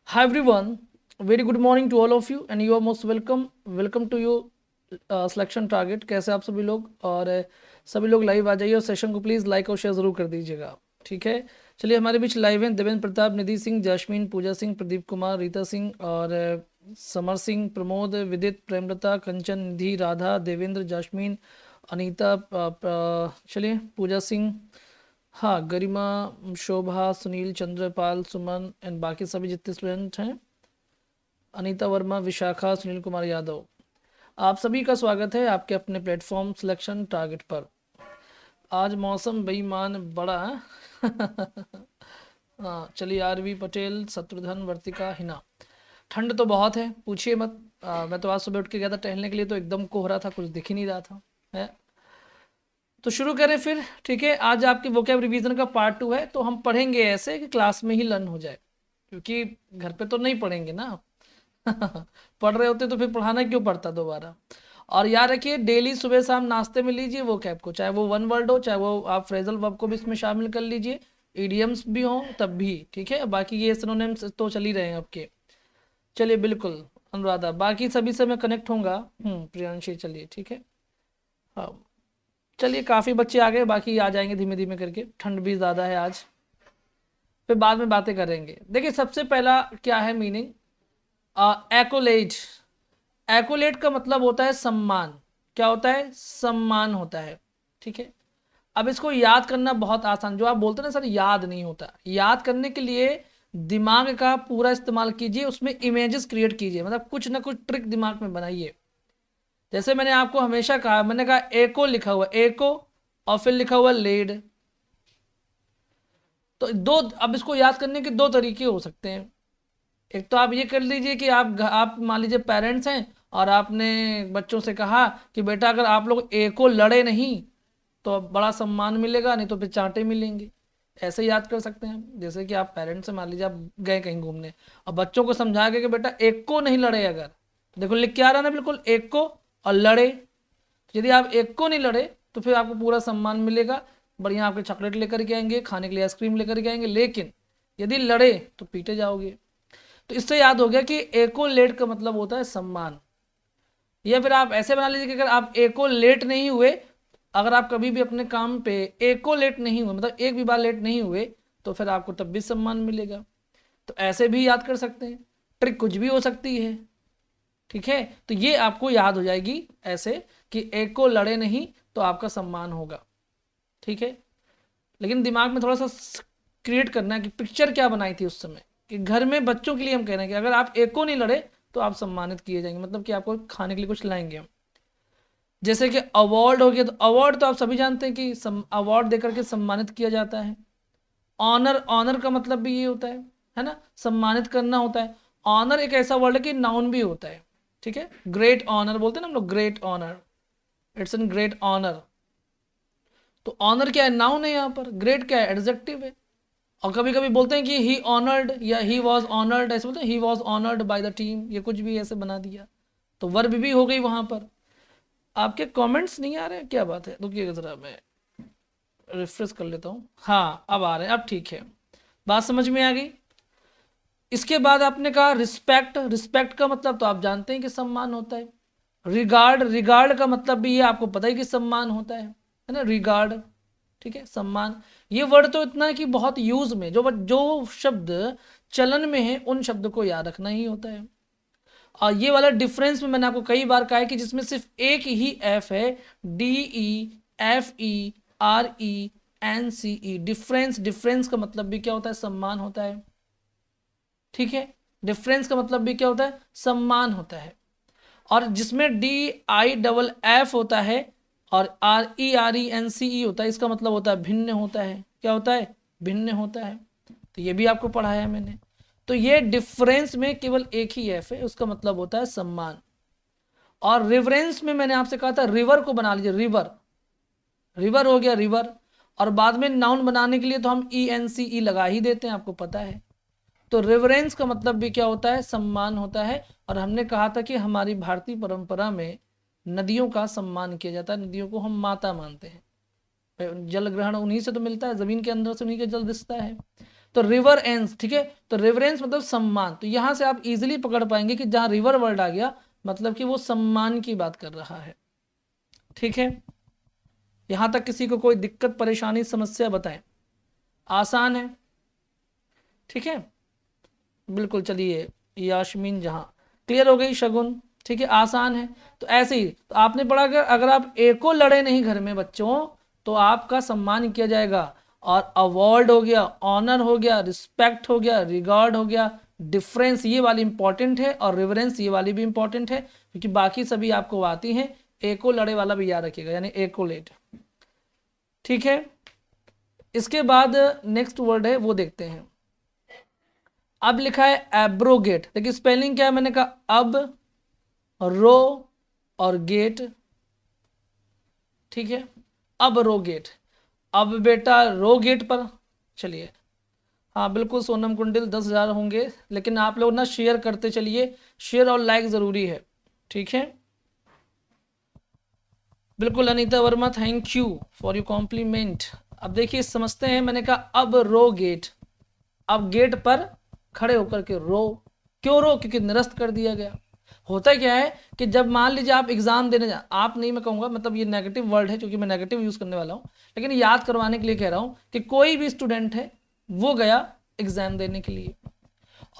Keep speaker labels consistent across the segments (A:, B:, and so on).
A: Hi everyone, very good morning to all of you and you are most welcome. Welcome to your selection target. कैसे आप सभी लोग? और सभी लोग लाइव आ जाइए और सेशन को प्लीज़ लाइक और शेयर ज़रूर कर दीजिएगा। ठीक है, चलिए हमारे बीच लाइव हैं देवेंद्र प्रताप, निधि सिंह, जैस्मीन, पूजा सिंह, प्रदीप कुमार, रीता सिंह और समर सिंह, प्रमोद, विदित, प्रेमलता, कंचन, निधि, राधा, देवेंद्र, जैस्मीन, अनीता, चलिए पूजा सिंह, हाँ, गरिमा, शोभा, सुनील, चंद्रपाल, सुमन एंड बाकी सभी जितने स्टूडेंट हैं, अनीता वर्मा, विशाखा, सुनील कुमार यादव, आप सभी का स्वागत है आपके अपने प्लेटफॉर्म सिलेक्शन टारगेट पर। आज मौसम बेईमान बड़ा हाँ, चलिए आरवी पटेल, शत्रुघ्न, वर्तिका, हिना। ठंड तो बहुत है, पूछिए मत। मैं तो आज सुबह उठ के गया था टहलने के लिए, तो एकदम कोहरा था, कुछ दिख ही नहीं रहा था है। तो शुरू करें फिर। ठीक है, आज आपकी वोकैब रिवीजन का पार्ट 2 है, तो हम पढ़ेंगे ऐसे कि क्लास में ही लर्न हो जाए, क्योंकि घर पे तो नहीं पढ़ेंगे ना। पढ़ रहे होते तो फिर पढ़ाना क्यों पड़ता दोबारा। और याद रखिए, डेली सुबह शाम नाश्ते में लीजिए वो कैब को, चाहे वो वन वर्ड हो, चाहे वो आप फ्रेजल वर्ब को भी इसमें शामिल कर लीजिए, ईडियम्स भी हो तब भी। ठीक है, बाकी ये सिनोनिम्स तो चल ही रहे हैं आपके। चलिए बिल्कुल अनुराधा, बाकी सभी से मैं कनेक्ट होऊंगा। प्रियांशी, चलिए ठीक है। हाँ, चलिए काफ़ी बच्चे आ गए, बाकी आ जाएंगे धीमे धीमे करके, ठंड भी ज़्यादा है आज, फिर बाद में बातें करेंगे। देखिए सबसे पहला क्या है मीनिंग, एक्कोलेट। एक्कोलेट का मतलब होता है सम्मान। क्या होता है? सम्मान होता है। ठीक है, अब इसको याद करना बहुत आसान, जो आप बोलते हैं ना सर याद नहीं होता, याद करने के लिए दिमाग का पूरा इस्तेमाल कीजिए, उसमें इमेजेस क्रिएट कीजिए, मतलब कुछ ना कुछ ट्रिक दिमाग में बनाइए। जैसे मैंने आपको हमेशा कहा, मैंने कहा एको लिखा हुआ एको और फिर लिखा हुआ लेड, तो दो, अब इसको याद करने के दो तरीके हो सकते हैं। एक तो आप ये कर लीजिए कि आप मान लीजिए पेरेंट्स हैं और आपने बच्चों से कहा कि बेटा अगर आप लोग एको लड़े नहीं तो बड़ा सम्मान मिलेगा, नहीं तो फिर चांटे मिलेंगे। ऐसे याद कर सकते हैं। जैसे कि आप पेरेंट्स से मान लीजिए आप गए कहीं घूमने और बच्चों को समझा के कि बेटा एक को नहीं लड़े, अगर देखो लिख के आ रहा ना बिल्कुल एक को, और लड़े, यदि आप एक को नहीं लड़े तो फिर आपको पूरा सम्मान मिलेगा, बढ़िया आपके चॉकलेट लेकर के आएंगे, खाने के लिए आइसक्रीम लेकर के आएंगे, लेकिन यदि लड़े तो पीटे जाओगे। तो इससे याद हो गया कि एको लेट का मतलब होता है सम्मान। या फिर आप ऐसे बना लीजिए कि अगर आप एको लेट नहीं हुए, अगर आप कभी भी अपने काम पे एको लेट नहीं हुए, मतलब एक भी बार लेट नहीं हुए, तो फिर आपको तब भी सम्मान मिलेगा। तो ऐसे भी याद कर सकते हैं, ट्रिक कुछ भी हो सकती है। ठीक है, तो ये आपको याद हो जाएगी ऐसे कि एको लड़े नहीं तो आपका सम्मान होगा। ठीक है, लेकिन दिमाग में थोड़ा सा क्रिएट करना है कि पिक्चर क्या बनाई थी उस समय, कि घर में बच्चों के लिए हम कह रहे हैं कि अगर आप एको नहीं लड़े तो आप सम्मानित किए जाएंगे, मतलब कि आपको खाने के लिए कुछ लाएंगे हम। जैसे कि अवार्ड हो गया, तो अवार्ड तो आप सभी जानते हैं कि अवार्ड देकर के सम्मानित किया जाता है। ऑनर, ऑनर का मतलब भी ये होता है ना, सम्मानित करना होता है। ऑनर एक ऐसा वर्ड है कि नाउन भी होता है। ठीक है, ग्रेट ऑनर बोलते हैं ना हम लोग, great honour, it's an great honour. तो ऑनर क्या है? नाउन है, यहाँ पर ग्रेट क्या है? एडजेक्टिव है। और कभी कभी बोलते हैं कि ही ऑनर्ड या ही वॉज ऑनर्ड, ऐसे बोलते हैं he was honoured by the team, ये कुछ भी ऐसे बना दिया, तो वर्ब भी हो गई वहां पर। आपके कमेंट्स नहीं आ रहे हैं, क्या बात है? रुकिएगा जरा, मैं रिफ्रेश कर लेता हूँ। हाँ अब आ रहे हैं, अब ठीक है, बात समझ में आ गई। इसके बाद आपने कहा रिस्पेक्ट। रिस्पेक्ट का मतलब तो आप जानते हैं कि सम्मान होता है। रिगार्ड, रिगार्ड का मतलब भी ये आपको पता है कि सम्मान होता है ना, रिगार्ड। ठीक है, सम्मान। ये वर्ड तो इतना है कि बहुत यूज में, जो जो शब्द चलन में है उन शब्द को याद रखना ही होता है। और ये वाला डिफरेंस में मैंने आपको कई बार कहा है कि जिसमें सिर्फ एक ही एफ है, D E F E R E N C E, difference. Difference का मतलब भी क्या होता है? सम्मान होता है। ठीक है, डिफरेंस का मतलब भी क्या होता है? सम्मान होता है। और जिसमें डी आई डबल एफ होता है और आर ई एन सी ई होता है, इसका मतलब होता है भिन्न होता है। क्या होता है? भिन्न होता है। तो ये भी आपको पढ़ाया है मैंने। तो ये डिफरेंस में केवल एक ही एफ है, उसका मतलब होता है सम्मान। और रिवरेंस में मैंने आपसे कहा था रिवर को बना लीजिए, रिवर, रिवर हो गया रिवर। और बाद में नाउन बनाने के लिए तो हम ई एन सी ई लगा ही देते हैं, आपको पता है। तो रिवरेंस का मतलब भी क्या होता है? सम्मान होता है। और हमने कहा था कि हमारी भारतीय परंपरा में नदियों का सम्मान किया जाता है, नदियों को हम माता मानते हैं। जल ग्रहण उन्हीं से तो मिलता है, जमीन के अंदर से उन्हीं का जल रिसता है। तो रिवरेंस, ठीक है, तो रिवरेंस मतलब सम्मान। तो यहां से आप इजीली पकड़ पाएंगे कि जहां रिवर वर्ड आ गया मतलब कि वो सम्मान की बात कर रहा है। ठीक है, यहां तक किसी को कोई दिक्कत परेशानी समस्या बताएं? आसान है, ठीक है, बिल्कुल। चलिए यास्मीन जहां क्लियर हो गई, शगुन, ठीक है, आसान है। तो ऐसे ही तो आपने पढ़ा अगर आप एको लड़े नहीं घर में बच्चों तो आपका सम्मान किया जाएगा। और अवार्ड हो गया, ऑनर हो गया, रिस्पेक्ट हो गया, रिगार्ड हो गया, डिफरेंस ये वाली इंपॉर्टेंट है, और रिवरेंस ये वाली भी इंपॉर्टेंट है, क्योंकि बाकी सभी आपको आती हैं। एको लड़े वाला भी याद रखिएगा, यानी एकोलेट। ठीक है, इसके बाद नेक्स्ट वर्ड है वो देखते हैं। अब लिखा है एब्रोगेट। देखिए स्पेलिंग क्या है, मैंने कहा अब, रो और गेट, ठीक है, अब रो गेट। अब बेटा रो गेट पर चलिए। हाँ बिल्कुल सोनम कुंडिल 10,000 होंगे, लेकिन आप लोग ना शेयर करते चलिए, शेयर और लाइक ज़रूरी है। ठीक है, बिल्कुल Anita Verma, thank you for you compliment. अब देखिए समझते हैं, मैंने कहा अब रो गेट, अब गेट पर खड़े होकर के रो। क्यों रो? क्योंकि निरस्त कर दिया गया। होता क्या है कि जब मान लीजिए आप एग्जाम देने जा, आप नहीं मैं कहूँगा, मतलब ये नेगेटिव वर्ड है क्योंकि मैं नेगेटिव यूज़ करने वाला हूँ, लेकिन याद करवाने के लिए कह रहा हूँ कि कोई भी स्टूडेंट है वो गया एग्जाम देने के लिए,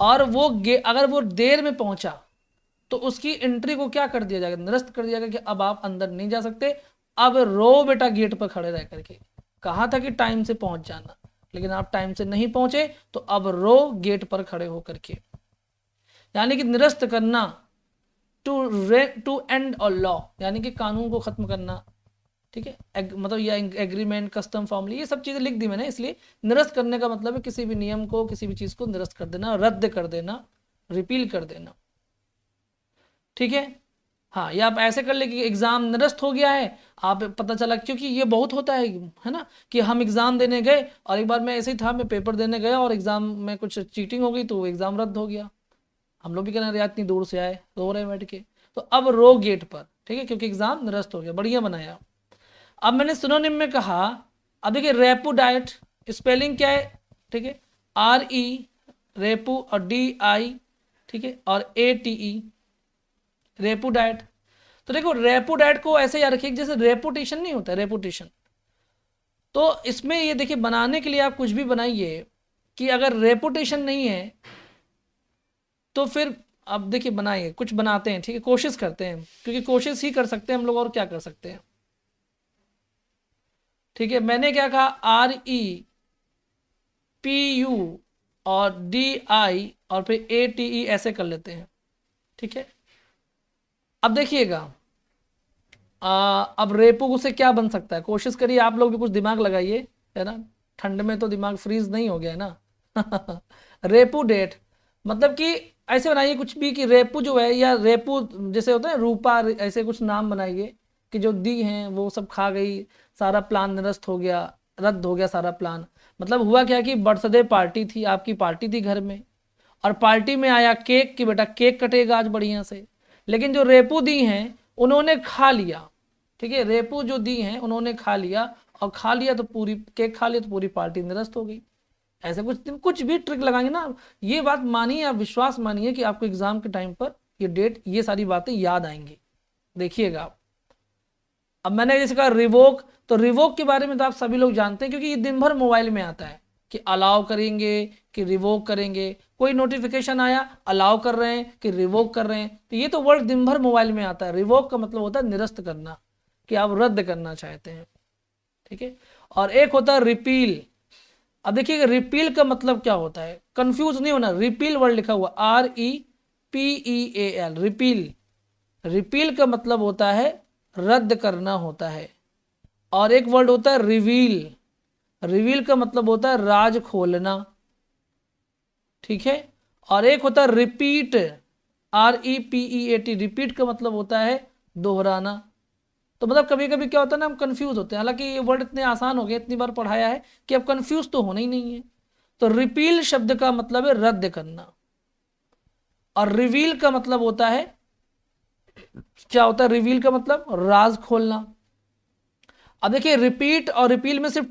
A: और वो अगर वो देर में पहुंचा तो उसकी एंट्री को क्या कर दिया जाएगा? निरस्त कर दिया जाएगा कि अब आप अंदर नहीं जा सकते। अब रो बेटा गेट पर खड़े रह करके। कहा था कि टाइम से पहुंच जाना, लेकिन आप टाइम से नहीं पहुंचे, तो अब रो गेट पर खड़े होकर के, यानी कि निरस्त करना, टू एंड और लॉ, यानी कि कानून को खत्म करना। ठीक है, मतलब ये एग्रीमेंट, कस्टम, फॉर्मूले, ये सब चीजें लिख दी मैंने, इसलिए निरस्त करने का मतलब है किसी भी नियम को, किसी भी चीज को निरस्त कर देना, रद्द कर देना, रिपील कर देना। ठीक है, हाँ, ये आप ऐसे कर ले कि एग्जाम निरस्त हो गया है, आप पता चला, क्योंकि ये बहुत होता है ना, कि हम एग्जाम देने गए और एक बार मैं ऐसे ही था, मैं पेपर देने गया और एग्जाम में कुछ चीटिंग हो गई तो एग्जाम रद्द हो गया। हम लोग भी कह रहे हैं इतनी दूर से आए, रो रहे बैठ के, तो अब रो गेट पर, ठीक है, क्योंकि एग्जाम निरस्त हो गया। बढ़िया बनाया। अब मैंने सिनोनिम में कहा, अब देखिए रेपो डाइट, स्पेलिंग क्या है? ठीक है, RE रेपो और DI, ठीक है, और ATE रेपो डाइट। तो देखो रेपो डाइट को ऐसे याद रखिए जैसे रेपुटेशन नहीं होता, रेपुटेशन। तो इसमें ये देखिए बनाने के लिए आप कुछ भी बनाइए कि अगर रेपुटेशन नहीं है तो फिर अब देखिए बनाइए, कुछ बनाते हैं, ठीक है, कोशिश करते हैं, क्योंकि कोशिश ही कर सकते हैं हम लोग, और क्या कर सकते हैं। ठीक है, मैंने क्या कहा, REPU और DI और फिर ATE ऐसे कर लेते हैं। ठीक है, अब देखिएगा अब रेपो से क्या बन सकता है, कोशिश करिए आप लोग भी, कुछ दिमाग लगाइए, है ना, ठंड में तो दिमाग फ्रीज नहीं हो गया है ना। रेपो डेट मतलब कि ऐसे बनाइए कुछ भी कि रेपो जो है, या रेपो जैसे होता है रूपा, ऐसे कुछ नाम बनाइए कि जो दी हैं वो सब खा गई, सारा प्लान निरस्त हो गया, रद्द हो गया सारा प्लान। मतलब हुआ क्या कि बर्थडे पार्टी थी, आपकी पार्टी थी घर में, और पार्टी में आया केक कि बेटा केक कटेगा आज बढ़िया से, लेकिन जो रेपो दी हैं उन्होंने खा लिया। ठीक है, रेपो जो दी हैं उन्होंने खा लिया, और खा लिया तो पूरी केक खा लिया तो पूरी पार्टी निरस्त हो गई। ऐसे कुछ भी ट्रिक लगाएंगे ना, ये बात मानिए, आप विश्वास मानिए कि आपको एग्जाम के टाइम पर ये डेट, ये सारी बातें याद आएंगी। देखिएगा आप। अब मैंने जैसे कहा रिवोक, तो रिवोक के बारे में तो आप सभी लोग जानते हैं, क्योंकि ये दिन भर मोबाइल में आता है कि अलाउ करेंगे कि रिवोक करेंगे, कोई नोटिफिकेशन आया अलाउ कर रहे हैं कि रिवोक कर रहे हैं, तो ये तो वर्ड दिन भर मोबाइल में आता है। रिवोक का मतलब होता है निरस्त करना, कि आप रद्द करना चाहते हैं। ठीक है, और एक होता है रिपील। अब देखिए रिपील का मतलब क्या होता है, कंफ्यूज नहीं होना, रिपील वर्ड लिखा हुआ REPEAL, रिपील। रिपील का मतलब होता है रद्द करना होता है। और एक वर्ड होता है रिवील, रिवील का मतलब होता है राज खोलना। ठीक है, और एक होता है रिपीट, REPEAT, रिपीट का मतलब होता है दोहराना। तो मतलब कभी कभी क्या होता है ना, हम कंफ्यूज होते हैं, हालांकि ये वर्ड इतने आसान हो गए, इतनी बार पढ़ाया है कि अब कंफ्यूज तो होना ही नहीं है। तो रिपील शब्द का मतलब है रद्द करना, और रिवील का मतलब होता है, क्या होता है रिवील का मतलब? राज खोलना। अब देखिए रिपीट और रिपील में सिर्फ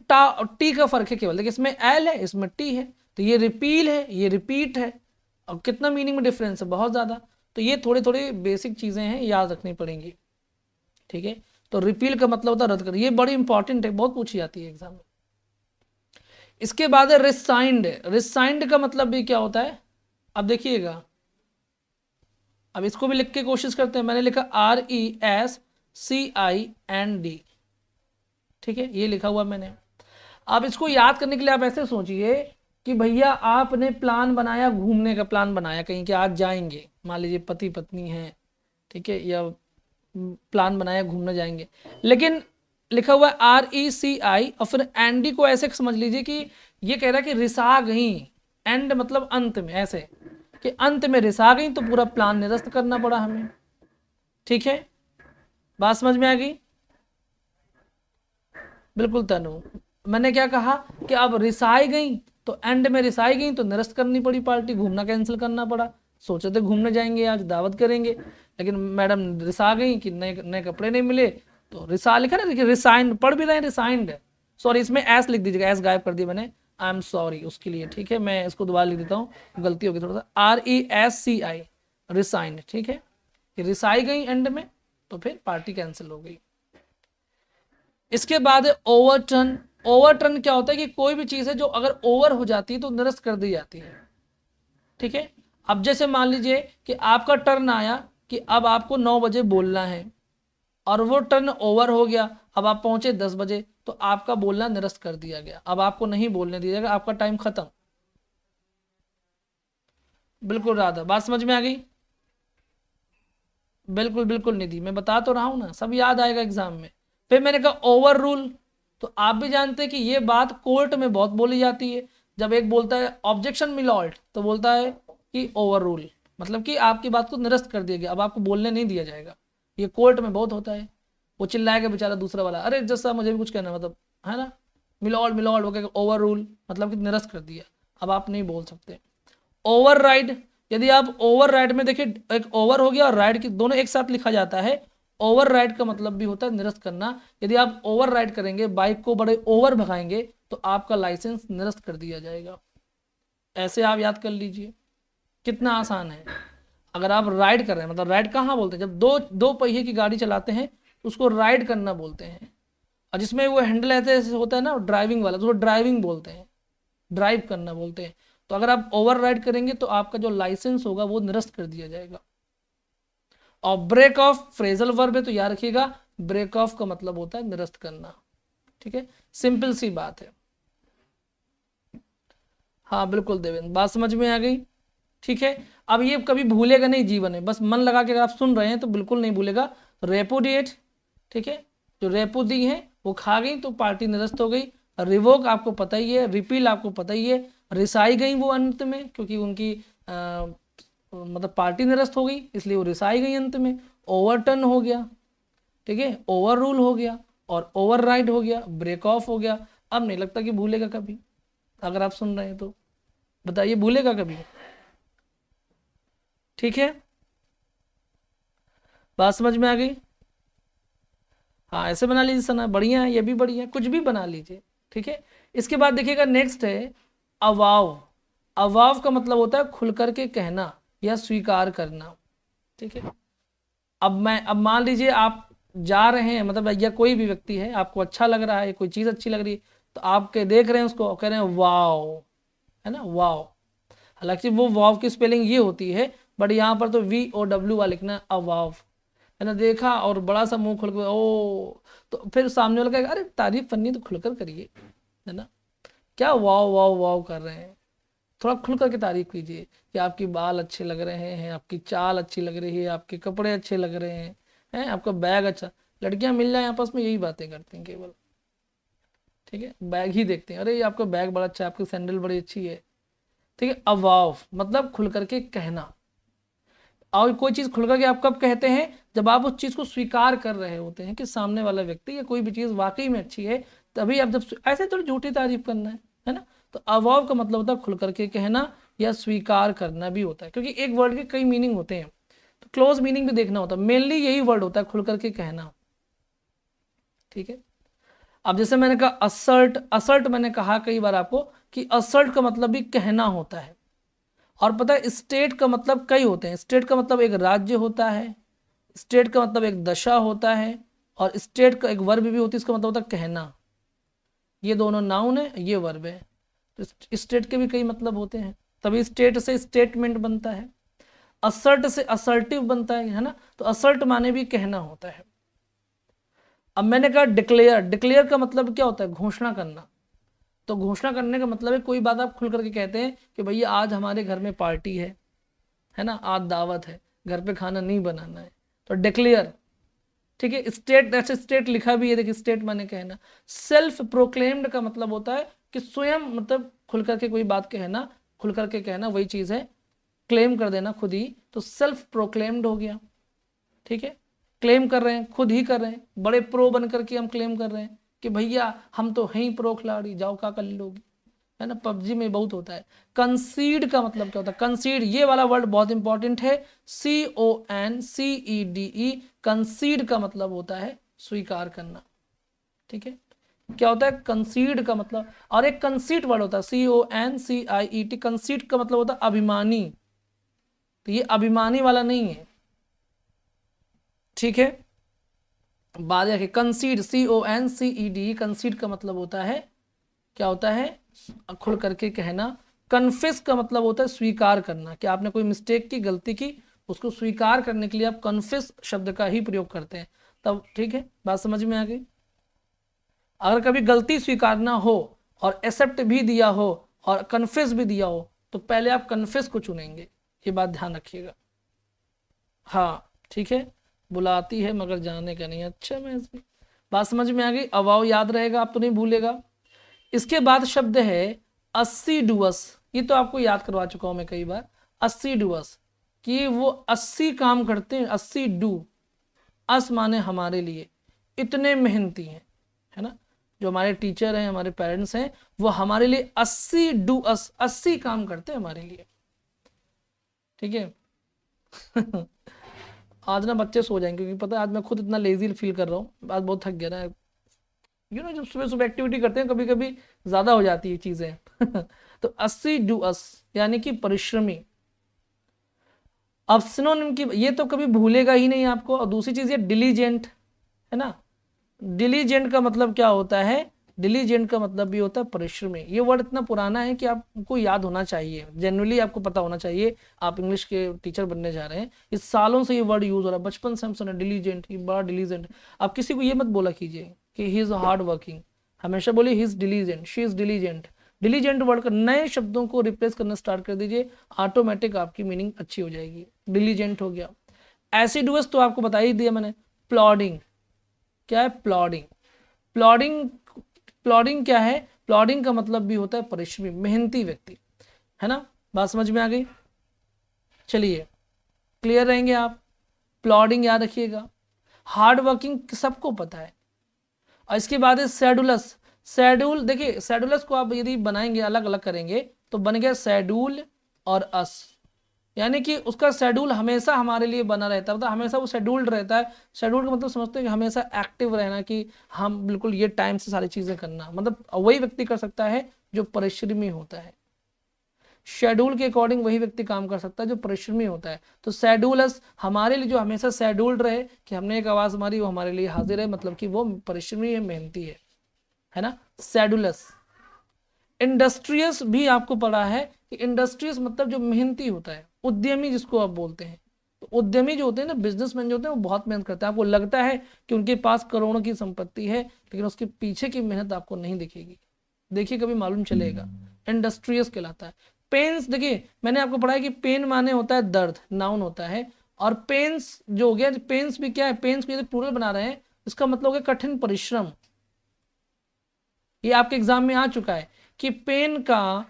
A: टी का फर्क है केवल, देखिए इसमें एल है, इसमें टी है। तो ये रिपील है, ये रिपीट है, और कितना मीनिंग में डिफरेंस है, बहुत ज़्यादा। तो ये थोड़ी थोड़ी बेसिक चीज़ें हैं, याद रखनी पड़ेंगी, ठीक है। तो रिपील का मतलब होता है रद्द कर, ये बड़ी इंपॉर्टेंट है, बहुत पूछी जाती है एग्जाम में। इसके बाद है रिसाइंड। रिसाइंड का मतलब भी क्या होता है, अब देखिएगा, अब इसको भी लिख के कोशिश करते हैं। मैंने लिखा RESCIND, ठीक है, ये लिखा हुआ मैंने। अब इसको याद करने के लिए आप ऐसे सोचिए कि भैया आपने प्लान बनाया, घूमने का प्लान बनाया कहीं कि आज जाएंगे, मान लीजिए पति पत्नी हैं, ठीक है, या प्लान बनाया घूमने जाएंगे, लेकिन लिखा हुआ है RECI और फिर एंडी को ऐसे समझ लीजिए कि ये कह रहा है कि रिसा गई, एंड मतलब अंत में, ऐसे कि अंत में रिसा गई, तो पूरा प्लान निरस्त करना पड़ा हमें, ठीक है। बात समझ में आ गई? बिल्कुल तनु, मैंने क्या कहा कि अब रिसाई गई, तो एंड में रिसाई गई तो निरस्त करनी पड़ी पार्टी, घूमना कैंसिल करना पड़ा। सोचे थे घूमने जाएंगे, आज दावत करेंगे, लेकिन मैडम रिसा गई कि नए नए कपड़े नहीं मिले, तो रिसा लिखा ना, देखिए रिसाइंड पढ़ भी रहे हैं, रिसाइंड, सॉरी इसमें एस लिख दीजिएगा, एस गायब कर दिया मैंने, आई एम सॉरी उसके लिए, ठीक है। मैं इसको दोबारा लिख देता हूँ, गलती होगी थोड़ा सा, RESCI, रिसाइंड, ठीक है। रिसाई गई एंड में, तो फिर पार्टी कैंसिल हो गई। इसके बाद ओवरटर्न। ओवरटर्न क्या होता है कि कोई भी चीज़ है जो अगर ओवर हो जाती है तो निरस्त कर दी जाती है, ठीक है। अब जैसे मान लीजिए कि आपका टर्न आया कि अब आपको 9 बजे बोलना है, और वो टर्न ओवर हो गया, अब आप पहुंचे 10 बजे, तो आपका बोलना निरस्त कर दिया गया, अब आपको नहीं बोलने दिया जाएगा, आपका टाइम खत्म। बिल्कुल राधा, बात समझ में आ गई? बिल्कुल बिल्कुल निधि, मैं बता तो रहा हूं ना, सब याद आएगा एग्जाम में। फिर मैंने कहा ओवर रूल, तो आप भी जानते हैं कि ये बात कोर्ट में बहुत बोली जाती है। जब एक बोलता है ऑब्जेक्शन मिलॉर्ड, तो बोलता है कि ओवर रूल, मतलब कि आपकी बात को निरस्त कर दिया गया, अब आपको बोलने नहीं दिया जाएगा। ये कोर्ट में बहुत होता है, वो चिल्लाएगा बेचारा दूसरा वाला, अरे जैसा मुझे भी कुछ कहना, मतलब है ना, मिलॉर्ड मिलॉर्ड, वो कहेगा ओवर रूल, मतलब कि निरस्त कर दिया, अब आप नहीं बोल सकते। ओवर राइड, यदि आप ओवर राइड में देखिए, एक ओवर हो गया और राइड की दोनों एक साथ लिखा जाता है। ओवर राइड का मतलब भी होता है निरस्त करना। यदि आप ओवर राइड करेंगे, बाइक को बड़े ओवर भगाएंगे, तो आपका लाइसेंस निरस्त कर दिया जाएगा। ऐसे आप याद कर लीजिए, कितना आसान है। अगर आप राइड कर रहे हैं, मतलब राइड कहाँ बोलते हैं, जब दो दो पहिए की गाड़ी चलाते हैं उसको राइड करना बोलते हैं, और जिसमें वो हैंडल ऐसे होता है ना ड्राइविंग वाला, तो ड्राइविंग बोलते हैं, ड्राइव करना बोलते हैं। तो अगर आप ओवर राइड करेंगे तो आपका जो लाइसेंस होगा वो निरस्त कर दिया जाएगा। और ब्रेक ऑफ फ्रेजल वर्ब है, तो याद रखिएगा ब्रेक ऑफ का मतलब होता है निरस्त करना, ठीक है, सिंपल सी बात है। हाँ बिल्कुल देवेंद्र, बात समझ में आ गई, ठीक है। अब ये कभी भूलेगा नहीं, जीवन है, बस मन लगा के अगर आप सुन रहे हैं तो बिल्कुल नहीं भूलेगा। रेपुडिएट, ठीक है, जो रेपो दी है वो खा गई तो पार्टी निरस्त हो गई। रिवोक आपको पता ही है, रिपील आपको पता ही है, रिसाई गई वो अंत में, क्योंकि उनकी मतलब पार्टी निरस्त हो गई, इसलिए वो रिसाई गई अंत में। ओवरटर्न हो गया, ठीक है, ओवर रूल हो गया, और ओवर राइड हो गया, ब्रेक ऑफ हो गया। अब नहीं लगता कि भूलेगा कभी, अगर आप सुन रहे हैं तो बताइए भूलेगा कभी? ठीक है, बात समझ में आ गई? हाँ ऐसे बना लीजिए सना, बढ़िया है, ये भी बढ़िया है, कुछ भी बना लीजिए, ठीक है। इसके बाद देखिएगा नेक्स्ट है अवाव। अवाव का मतलब होता है खुल करके कहना या स्वीकार करना, ठीक है। अब मान लीजिए आप जा रहे हैं, मतलब या कोई भी व्यक्ति है, आपको अच्छा लग रहा है, कोई चीज़ अच्छी लग रही है, तो आप के देख रहे हैं उसको और कह रहे हैं वाव, है ना, वाव। हालांकि वो वाव की स्पेलिंग ये होती है, बट यहाँ पर तो VOW वाला लिखना अवाव, है ना। देखा और बड़ा सा मुंह खुल कर ओ, तो फिर सामने वाला कहेगा अरे तारीफ करनी तो खुलकर करिए, है ना, क्या वाव वाव वाव कर रहे हैं, थोड़ा खुल करके तारीफ कीजिए कि आपकी बाल अच्छे लग रहे हैं, आपकी चाल अच्छी लग रही है, आपके कपड़े अच्छे लग रहे हैं आपका बैग अच्छा। लड़कियां मिल जाए आपस में यही बातें करती हैं केवल, ठीक है, बैग ही देखते हैं, अरे ये आपका बैग बड़ा अच्छा है, आपकी सैंडल बड़ी अच्छी है, ठीक है। अवाव मतलब खुल करके कहना। और कोई चीज़ खुल करके आप कब कहते हैं, जब आप उस चीज़ को स्वीकार कर रहे होते हैं कि सामने वाला व्यक्ति या कोई भी चीज़ वाकई में अच्छी है, तभी आप जब, ऐसे थोड़ी झूठी तारीफ करना है ना। तो अवाव का मतलब होता है खुल करके कहना या स्वीकार करना भी होता है, क्योंकि एक वर्ड के कई मीनिंग होते हैं, तो क्लोज मीनिंग भी देखना होता है, मेनली यही वर्ड होता है खुल करके कहना, ठीक है। अब जैसे मैंने कहा असर्ट, असर्ट मैंने कहा कई बार आपको कि असर्ट का मतलब भी कहना होता है। और पता है स्टेट का मतलब कई होते हैं। स्टेट का मतलब एक राज्य होता है, स्टेट का मतलब एक दशा होता है, और स्टेट का एक वर्ब भी होती है, इसका मतलब होता है कहना। ये दोनों नाउन है, ये वर्ब है। तो स्टेट के भी कई मतलब होते हैं, तभी स्टेट से स्टेटमेंट बनता है, असर्ट से असर्टिव बनता है ना। तो असर्ट माने भी कहना होता है। अब मैंने कहा डिक्लेयर, डिक्लेयर का मतलब क्या होता है? घोषणा करना। तो घोषणा करने का मतलब है कोई बात आप खुल करके कहते हैं कि भैया आज हमारे घर में पार्टी है ना, आज दावत है, घर पे खाना नहीं बनाना है, तो डिक्लेयर। ठीक है, स्टेट, ऐसे स्टेट लिखा भी है, देखिए स्टेट माने कहना। सेल्फ प्रोक्लेम्ड का मतलब होता है कि स्वयं, मतलब खुल करके कोई बात कहना, खुल करके कहना, वही चीज है क्लेम कर देना खुद ही, तो सेल्फ प्रोक्लेम्ड हो गया। ठीक है, क्लेम कर रहे हैं, खुद ही कर रहे हैं, बड़े प्रो बन करके हम क्लेम कर रहे हैं कि भैया हम तो हैं ही प्रो खिलाड़ी, जाओ क्या कर लोगे, है ना। पबजी में बहुत होता है। कंसीड का मतलब क्या होता है? कंसीड, ये वाला वर्ड बहुत इंपॉर्टेंट है, CONCEDE। कंसीड का मतलब होता है स्वीकार करना। ठीक है, क्या होता है कंसीड का मतलब? और एक कंसीट वर्ड होता है, CONCIET। कंसीट का मतलब होता है अभिमानी, तो ये अभिमानी वाला नहीं है। ठीक है, बात है कंसीड, CONCED। कंसीड का मतलब होता है, क्या होता है? खुल करके कहना। कन्फेस का मतलब होता है स्वीकार करना, कि आपने कोई मिस्टेक की, गलती की, उसको स्वीकार करने के लिए आप कन्फेस शब्द का ही प्रयोग करते हैं तब। ठीक है, बात समझ में आ गई। अगर कभी गलती स्वीकारना हो और एक्सेप्ट भी दिया हो और कन्फेस भी दिया हो, तो पहले आप कन्फेस को चुनेंगे, ये बात ध्यान रखिएगा। हाँ ठीक है, बुलाती है मगर जाने का नहीं। अच्छा, मैं इसमें बात समझ में आ गई। अवाव याद रहेगा, आप तो नहीं भूलेगा। इसके बाद शब्द है अस्सी डुअस। ये तो आपको याद करवा चुका हूं मैं कई बार। अस्सी डुअस, कि वो 80 काम करते हैं। 80 डू, अस माने हमारे लिए, इतने मेहनती हैं, है ना। जो हमारे टीचर हैं, हमारे पेरेंट्स हैं, वो हमारे लिए 80 डू अस, 80 काम करते हैं हमारे लिए। ठीक है। आज ना बच्चे सो जाएंगे, क्योंकि पता है आज मैं खुद इतना लेजी फील कर रहा हूँ, आज बहुत थक गया ना। जब सुबह सुबह एक्टिविटी करते हैं कभी कभी ज्यादा हो जाती है चीजें। तो 80 डू अस यानी कि परिश्रमी। अब सिनोनिम की ये तो कभी भूलेगा ही नहीं आपको। और दूसरी चीज ये डिलीजेंट, है ना। डिलीजेंट का मतलब क्या होता है? डिलीजेंट का मतलब भी होता है परिश्रमी। ये वर्ड इतना पुराना है कि आपको याद होना चाहिए, जनरली आपको पता होना चाहिए। आप इंग्लिश के टीचर बनने जा रहे हैं, इस सालों से ये वर्ड यूज हो रहा है, बचपन से हम सुने डिलीजेंट, ये बड़ा डिलीजेंट। आप किसी को ये मत बोला कीजिए कि ही इज हार्ड वर्किंग, हमेशा बोलिए he is diligent, she is diligent. Diligent word का नए शब्दों को रिप्लेस करना स्टार्ट कर दीजिए, ऑटोमेटिक आपकी मीनिंग अच्छी हो जाएगी। डिलीजेंट हो गया। एसिडुअस तो आपको बता ही दिया मैंने। प्लॉडिंग, क्या है? प्लॉडिंग। प्लॉडिंग, प्लॉडिंग क्या है? प्लॉडिंग का मतलब भी होता है परिश्रमी, मेहनती व्यक्ति, है ना। बात समझ में आ गई? चलिए, क्लियर रहेंगे आप। प्लॉडिंग याद रखिएगा। हार्ड वर्किंग सबको पता है। और इसके बाद है शेड्यूलस। शेड्यूल, देखिए शेड्यूलस को आप यदि बनाएंगे, अलग अलग करेंगे, तो बन गया शेड्यूल और अस। यानी कि उसका शेड्यूल हमेशा हमारे लिए बना रहता है, मतलब हमेशा वो शेड्यूल्ड रहता है। शेड्यूल का मतलब समझते हैं कि हमेशा एक्टिव रहना, कि हम बिल्कुल ये टाइम से सारी चीजें करना, मतलब वही व्यक्ति कर सकता है जो परिश्रमी होता है। शेड्यूल के अकॉर्डिंग वही व्यक्ति काम कर सकता है जो परिश्रमी होता है। तो शेड्यूलस हमारे लिए जो हमेशा शेड्यूल्ड रहे, कि हमने एक आवाज हमारी, वो हमारे लिए हाजिर है, मतलब कि वो परिश्रमी है, मेहनती है ना। शेड्यूलस। इंडस्ट्रियस भी आपको पढ़ा है कि इंडस्ट्रियस मतलब जो मेहनती होता है, उद्यमी जिसको आप बोलते हैं। तो उद्यमी जो होते हैं ना, बिजनेसमैन जो होते हैं, वो बहुत मेहनत करते हैं। आपको लगता है कि उनके पास करोड़ों की संपत्ति है, लेकिन उसके पीछे की मेहनत आपको नहीं दिखेगी। देखिए कभी मालूम चलेगा। इंडस्ट्रियस कहलाता है। पेन्स, देखिए मैंने आपको पढ़ा है कि पेन माने होता है दर्द, नाउन होता है। और पेन्स जो हो गया, पेन्स भी क्या है? पेन्स को यदि प्लूरल बना रहे हैं, इसका मतलब हो गया कठिन परिश्रम। ये आपके एग्जाम में आ चुका है कि पेन का,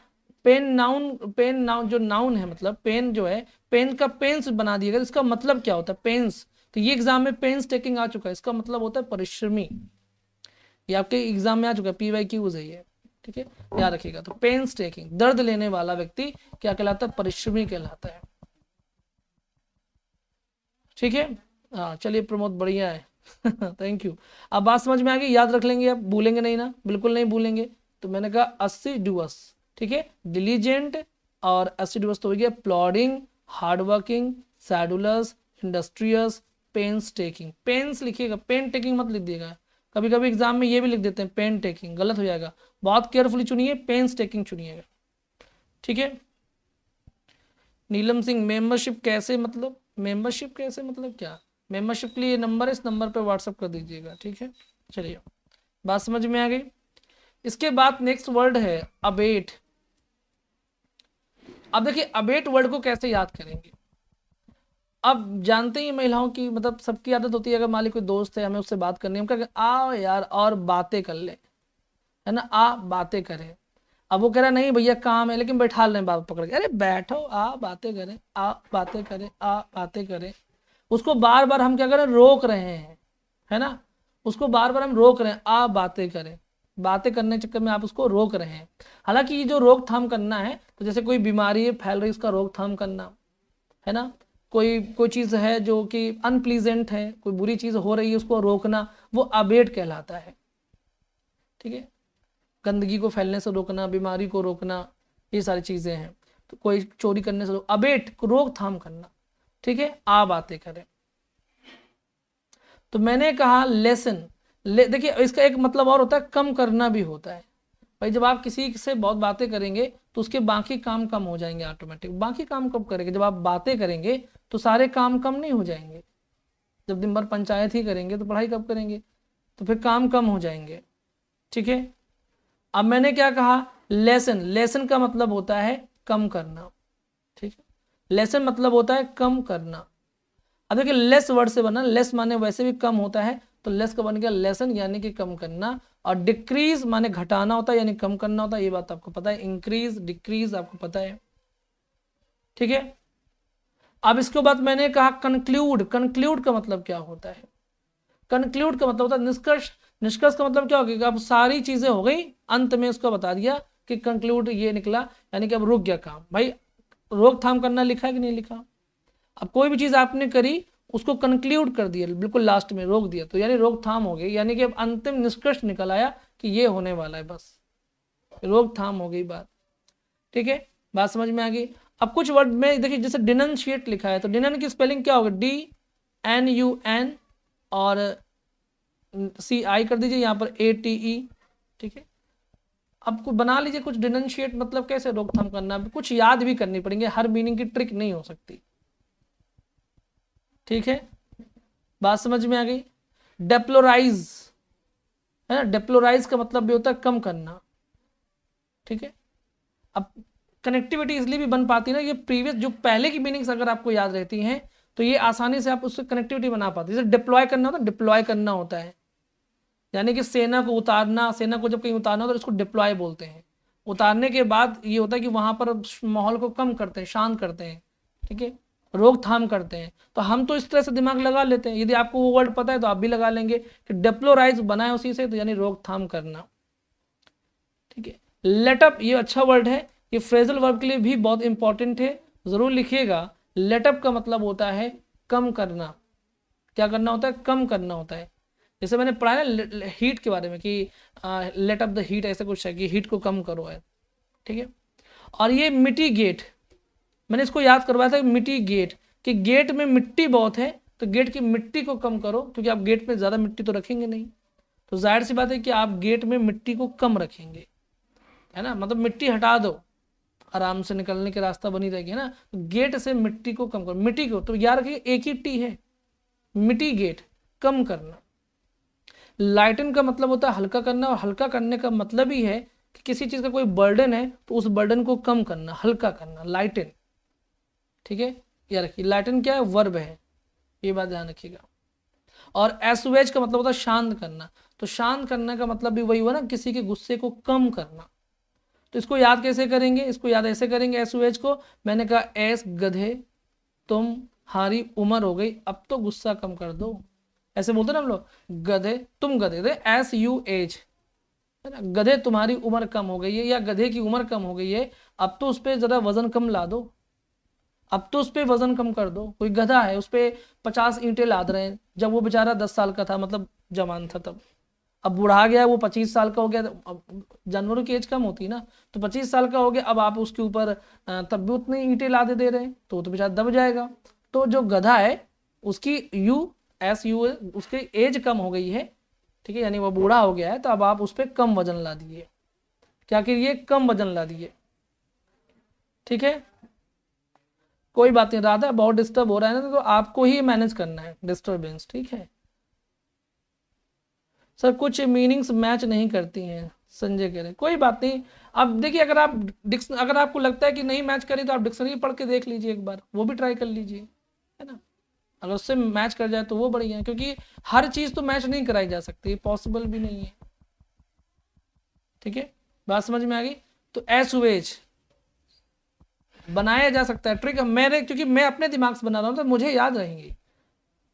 A: पेन नाउन जो नाउन है, मतलब पेन जो है, पेन का पेन्स बना दिया गया, इसका मतलब क्या होता है? पेन्स। तो ये एग्जाम में पेन्स टेकिंग आ चुका है, इसका मतलब होता है परिश्रमी। ये आपके एग्जाम में आ चुका है, PYQ है ये। ठीक है, याद रखिएगा। तो पेन्स टेकिंग, दर्द लेने वाला व्यक्ति क्या कहलाता है? परिश्रमी कहलाता है। ठीक है, हाँ चलिए प्रमोद, बढ़िया है, थैंक यू। अब बात समझ में आ गई, याद रख लेंगे, अब भूलेंगे नहीं ना, बिल्कुल नहीं भूलेंगे। तो मैंने कहा असिडुअस, ठीक है, डिलीजेंट, और असिडुअस तो हो गया plodding, hard working, sedulous, industrious, pains taking. Pains लिखिएगा, पेन टेकिंग मत लिख दिएगा, कभी कभी एग्जाम में ये भी लिख देते हैं पेन टेकिंग, गलत हो जाएगा, बहुत केयरफुली चुनिए, पेन्स टेकिंग चुनिएगा, ठीक है। नीलम सिंह, मेंबरशिप कैसे मतलब, मेंबरशिप कैसे मतलब क्या, मेंबरशिप के लिए नंबर है, इस नंबर पे व्हाट्सअप कर दीजिएगा, ठीक है। चलिए, बात समझ में आ गई। इसके बाद नेक्स्ट वर्ड है अबेट। अब देखिए अबेट वर्ड को कैसे याद करेंगे। अब जानते ही महिलाओं की मतलब सबकी आदत होती है, अगर मान ली कोई दोस्त है हमें उससे बात करनी है, हम क्या आओ यार और बातें कर ले, है ना, आ बातें करें। अब वो कह रहा नहीं भैया काम है, लेकिन बैठा लें बात पकड़ के, अरे बैठो आ बातें करें, आ बातें करें, आ बातें करें। उसको बार बार हम क्या करें, रोक रहे हैं, है ना, उसको बार बार हम रोक रहे हैं, आ बातें करें, बातें करने के चक्कर में आप उसको रोक रहे हैं। हालांकि ये जो रोकथाम करना है, तो जैसे कोई बीमारी फैल रही है उसका रोकथाम करना, है ना, कोई चीज़ है जो कि अनप्लीजेंट है, कोई बुरी चीज़ हो रही है उसको रोकना, वो अबेट कहलाता है, ठीक है। गंदगी को फैलने से रोकना, बीमारी को रोकना, ये सारी चीज़ें हैं। तो कोई चोरी करने से अबेट रोकथाम करना, ठीक है, आ बातें करें। तो मैंने कहा लेसन, देखिए इसका एक मतलब और होता है, कम करना भी होता है। भाई जब आप किसी से बहुत बातें करेंगे तो उसके बाकी काम कम हो जाएंगे ऑटोमेटिक। बाकी काम कब करेंगे, जब आप बातें करेंगे तो सारे काम कम नहीं हो जाएंगे। जब दिन भर पंचायत ही करेंगे तो पढ़ाई कब करेंगे, तो फिर काम कम हो जाएंगे, ठीक है। अब मैंने क्या कहा, लेसन, लेसन का मतलब होता है कम करना, ठीक है, लेसन मतलब होता है कम करना। अब देखिए लेस वर्ड से बना, लेस माने वैसे भी कम होता है, तो लेस का बन गया लेसन यानी कि कम करना, और डिक्रीज माने घटाना होता है यानी कम करना होता है, ये बात आपको पता है, इंक्रीज डिक्रीज आपको पता है, ठीक है। अब इसके बाद मैंने कहा कंक्लूड, कंक्लूड का मतलब क्या होता है, कंक्लूड का मतलब होता है निष्कर्ष, निष्कर्ष का मतलब क्या होगा, अब सारी चीजें हो गई, अंत में उसको बता दिया कि कंक्लूड ये निकला, यानी कि अब रुक गया काम। भाई रोकथाम करना लिखा है कि नहीं लिखा, अब कोई भी चीज आपने करी उसको कंक्लूड कर दिया, बिल्कुल लास्ट में रोक दिया, तो यानी रोकथाम हो गई, यानी कि अब अंतिम निष्कर्ष निकल आया कि ये होने वाला है, बस रोकथाम हो गई बात, ठीक है। बात समझ में आ गई। अब कुछ वर्ड में देखिए जैसे डिनंशिएट लिखा है, तो डिनन की स्पेलिंग क्या होगा, DNUN और CI कर दीजिए, यहाँ पर ATE, ठीक है। अब कुछ बना लीजिए कुछ डिनंशिएट मतलब कैसे रोकथाम करना, कुछ याद भी करनी पड़ेंगे, हर मीनिंग की ट्रिक नहीं हो सकती, ठीक है। बात समझ में आ गई। डेप्लोराइज, है ना, डेप्लोराइज का मतलब भी होता है कम करना, ठीक है। अब कनेक्टिविटी इसलिए भी बन पाती है ना, ये प्रीवियस जो पहले की मीनिंग्स अगर आपको याद रहती हैं तो ये आसानी से आप उससे कनेक्टिविटी बना पाते हैं। जैसे डिप्लॉय करना होता है, डिप्लॉय करना होता है यानी कि सेना को उतारना, सेना को जब कहीं उतारना होता है तो इसको डिप्लॉय बोलते हैं। उतारने के बाद ये होता है कि वहां पर माहौल को कम करते हैं, शांत करते हैं, ठीक है, रोकथाम करते हैं। तो हम तो इस तरह से दिमाग लगा लेते हैं, यदि आपको वो वर्ड पता है तो आप भी लगा लेंगे कि डेप्लोराइज बना है उसी से, तो यानी रोकथाम करना, ठीक है। लेटअप ये अच्छा वर्ड है, ये फ्रेजल वर्ब के लिए भी बहुत इंपॉर्टेंट है, जरूर लिखिएगा। लेटअप का मतलब होता है कम करना, क्या करना होता है, कम करना होता है। जैसे मैंने पढ़ा है ना हीट के बारे में कि लेट अप द हीट, ऐसा कुछ है कि हीट को कम करो है, ठीक है। और ये मिटीगेट, मैंने इसको याद करवाया था मिटीगेट, कि गेट में मिट्टी बहुत है तो गेट की मिट्टी को कम करो, क्योंकि आप गेट में ज़्यादा मिट्टी तो रखेंगे नहीं, तो जाहिर सी बात है कि आप गेट में मिट्टी को कम रखेंगे, है ना, मतलब मिट्टी हटा दो, आराम से निकलने के रास्ता बनी रहेगी, है ना। गेट से मिट्टी को कम करो, मिट्टी को तो याद रखिए एक ही टी है, मिटीगेट कम करना। लाइटन का मतलब होता है हल्का करना, और हल्का करने का मतलब ही है कि किसी चीज का कोई बर्डन है तो उस बर्डन को कम करना, हल्का करना, लाइटन, ठीक है। याद रखिए लाइटन क्या है, वर्ब है, ये बात ध्यान रखिएगा। और एसुएज का मतलब होता है शांत करना, तो शांत करने का मतलब भी वही हुआ ना, किसी के गुस्से को कम करना। तो इसको याद कैसे करेंगे, इसको याद ऐसे करेंगे एसुएज को, मैंने कहा एस गधे तुम्हारी उम्र हो गई, अब तो गुस्सा कम कर दो, ऐसे बोलते ना हम लोग, गधे तुम गधे थे, SUH, है ना, गधे तुम्हारी उम्र कम हो गई है या गधे की उम्र कम हो गई है, अब तो उस पर जरा वजन कम ला दो, अब तो उस पर वजन कम कर दो। कोई गधा है, उस पर 50 ईंटें लाद रहे हैं, जब वो बेचारा 10 साल का था, मतलब जवान था तब। अब बुढ़ा गया, वो 25 साल का हो गया, अब जानवरों की एज कम होती है ना, तो 25 साल का हो गया, अब आप उसके ऊपर तब भी उतनी ईंटें लादे दे रहे हैं, तो वो तो बेचारा दब जाएगा। तो जो गधा है उसकी यू उसकी एज कम हो गई है, ठीक है, यानी वो बूढ़ा हो गया है, तो अब आप उस पर कम वजन ला दिए। क्या करिए, कम वजन ला दिए। ठीक है, कोई बात नहीं, राधा बहुत डिस्टर्ब हो रहा है ना, तो आपको ही मैनेज करना है डिस्टर्बेंस। ठीक है सर, कुछ मीनिंग्स मैच नहीं करती हैं, संजय कह रहे, कोई बात नहीं। अब देखिए, अगर आपको लगता है कि नहीं मैच करी, तो आप डिक्शनरी पढ़ के देख लीजिए एक बार, वो भी ट्राई कर लीजिए, है ना। अगर उससे मैच कर जाए तो वो बढ़िया है, क्योंकि हर चीज तो मैच नहीं कराई जा सकती, पॉसिबल भी नहीं है। ठीक है, बात समझ में आ गई। तो एसवेज बनाया जा सकता है ट्रिक, क्योंकि मैं अपने दिमाग से बना रहा हूँ तो मुझे याद रहेंगी।